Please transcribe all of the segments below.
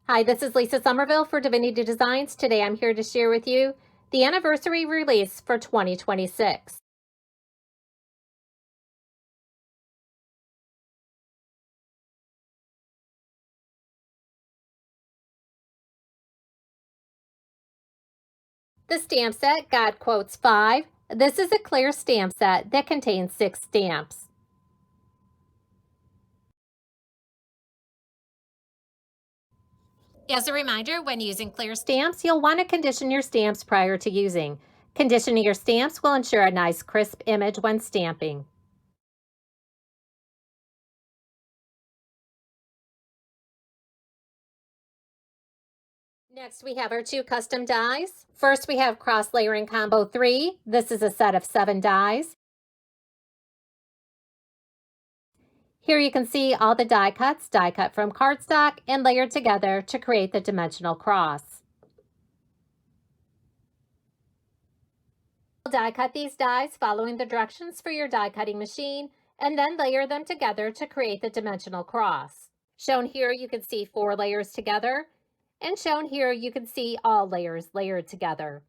Hi, this is Lisa Somerville for Divinity Designs. Today I'm here to share with you the anniversary release for 2026. The stamp set God Quotes 5. This is a clear stamp set that contains 6 stamps. As a reminder, when using clear stamps, you'll want to condition your stamps prior to using. Conditioning your stamps will ensure a nice crisp image when stamping. Next, we have our 2 custom dies. First, we have Cross Layering Combo 3. This is a set of 7 dies. Here you can see all the die cuts, die cut from cardstock and layered together to create the dimensional cross. Die cut these dies following the directions for your die cutting machine and then layer them together to create the dimensional cross. Shown here you can see 4 layers together, and shown here you can see all layers layered together.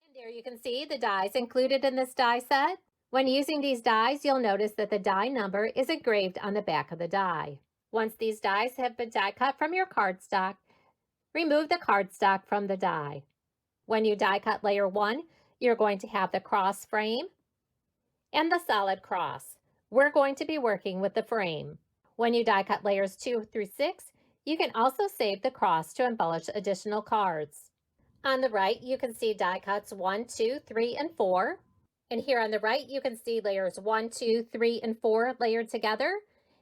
And there you can see the dies included in this die set. When using these dies, you'll notice that the die number is engraved on the back of the die. Once these dies have been die cut from your cardstock, remove the cardstock from the die. When you die cut layer 1, you're going to have the cross frame and the solid cross. We're going to be working with the frame. When you die cut layers 2 through 6, you can also save the cross to embellish additional cards. On the right, you can see die cuts 1, 2, 3, and 4. And here on the right, you can see layers 1, 2, 3, and 4 layered together.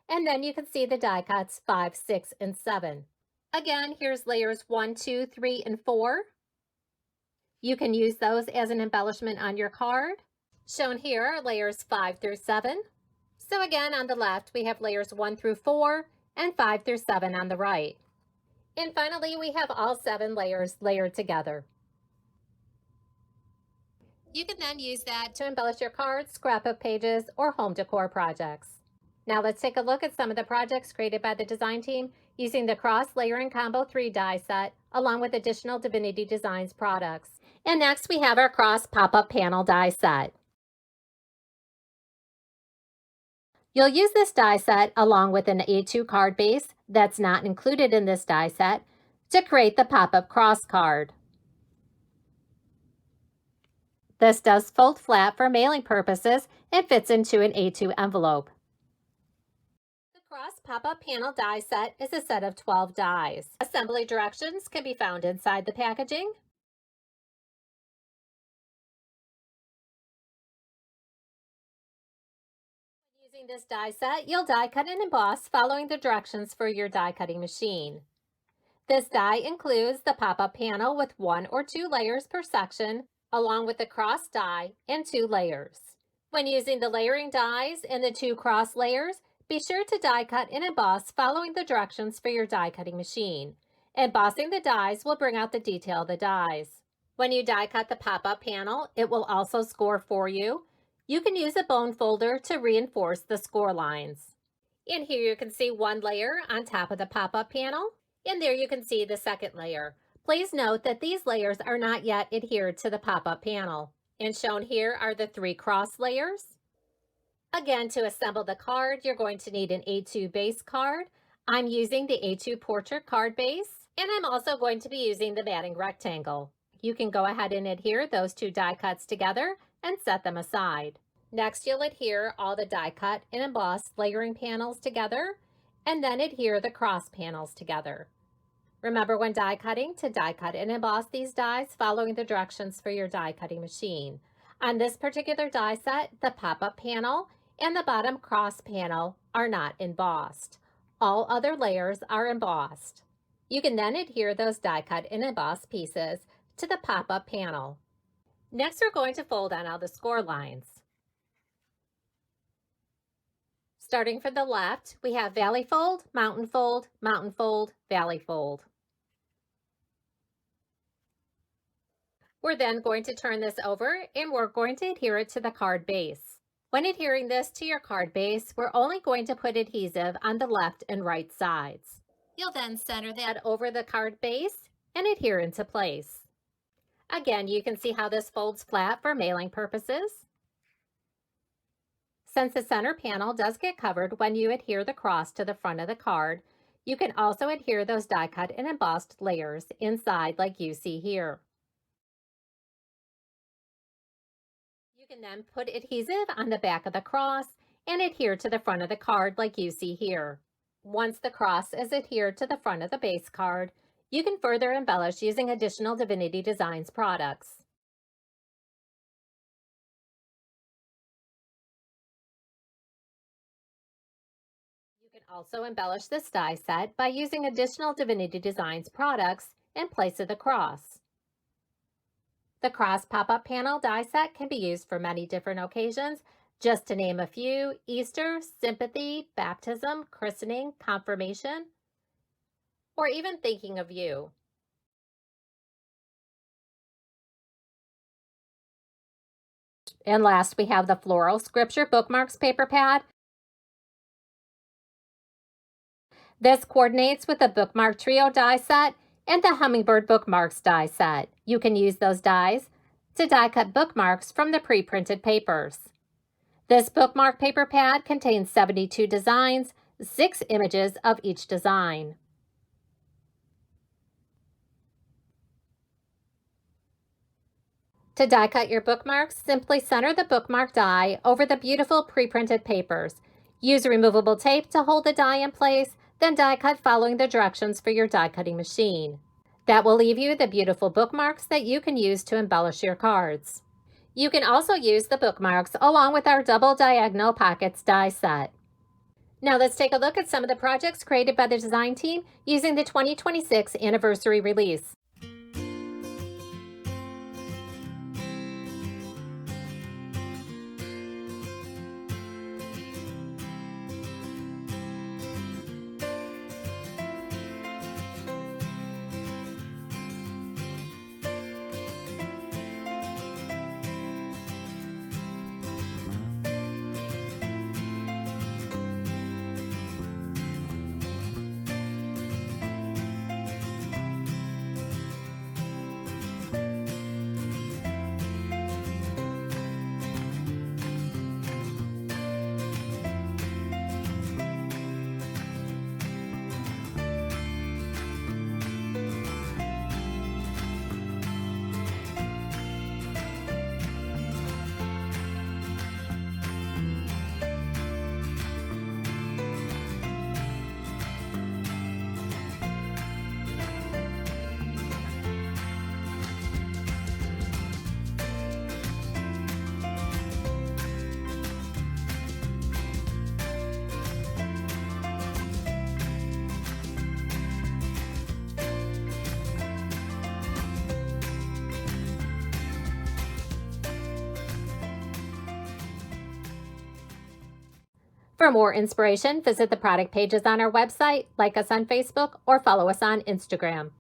And then you can see the die cuts 5, 6, and 7. Again, here's layers 1, 2, 3, and 4. You can use those as an embellishment on your card. Shown here are layers 5 through 7. So again, on the left, we have layers 1 through 4 and 5 through 7 on the right. And finally, we have all 7 layers layered together. You can then use that to embellish your cards, scrapbook pages, or home decor projects. Now let's take a look at some of the projects created by the design team using the Cross Layering Combo 3 die set, along with additional Divinity Designs products. And next we have our Cross Pop-Up Panel die set. You'll use this die set along with an A2 card base that's not included in this die set to create the pop-up cross card. This does fold flat for mailing purposes and fits into an A2 envelope. The Cross Pop-Up Panel die set is a set of 12 dies. Assembly directions can be found inside the packaging. When using this die set, you'll die cut and emboss following the directions for your die cutting machine. This die includes the pop-up panel with 1 or 2 layers per section, along with the cross die and 2 layers. When using the layering dies and the 2 cross layers, be sure to die cut and emboss following the directions for your die cutting machine. Embossing the dies will bring out the detail of the dies. When you die cut the pop-up panel, it will also score for you. You can use a bone folder to reinforce the score lines. And here you can see 1 layer on top of the pop-up panel. And there you can see the second layer. Please note that these layers are not yet adhered to the pop-up panel. And shown here are the 3 cross layers. Again, to assemble the card, you're going to need an A2 base card. I'm using the A2 portrait card base, and I'm also going to be using the matting rectangle. You can go ahead and adhere those 2 die cuts together and set them aside. Next, you'll adhere all the die cut and embossed layering panels together, and then adhere the cross panels together. Remember when die cutting to die cut and emboss these dies following the directions for your die cutting machine. On this particular die set, the pop-up panel and the bottom cross panel are not embossed. All other layers are embossed. You can then adhere those die cut and emboss pieces to the pop-up panel. Next, we're going to fold on all the score lines. Starting from the left, we have valley fold, mountain fold, mountain fold, valley fold. We're then going to turn this over and we're going to adhere it to the card base. When adhering this to your card base, we're only going to put adhesive on the left and right sides. You'll then center that over the card base and adhere into place. Again, you can see how this folds flat for mailing purposes. Since the center panel does get covered when you adhere the cross to the front of the card, you can also adhere those die cut and embossed layers inside like you see here. You can then put adhesive on the back of the cross and adhere to the front of the card like you see here. Once the cross is adhered to the front of the base card, you can further embellish using additional Divinity Designs products. You can also embellish this die set by using additional Divinity Designs products in place of the cross. The cross pop-up panel die set can be used for many different occasions. Just to name a few: Easter, sympathy, baptism, christening, confirmation, or even thinking of you. And last, we have the Floral Scripture Bookmarks paper pad. This coordinates with the Bookmark Trio die set and the Hummingbird Bookmarks die set. You can use those dies to die cut bookmarks from the pre-printed papers. This bookmark paper pad contains 72 designs, 6 images of each design. To die cut your bookmarks, simply center the bookmark die over the beautiful pre-printed papers. Use removable tape to hold the die in place, then die cut following the directions for your die cutting machine. That will leave you the beautiful bookmarks that you can use to embellish your cards. You can also use the bookmarks along with our double diagonal pockets die set. Now let's take a look at some of the projects created by the design team using the 2026 anniversary release. For more inspiration, visit the product pages on our website, like us on Facebook, or follow us on Instagram.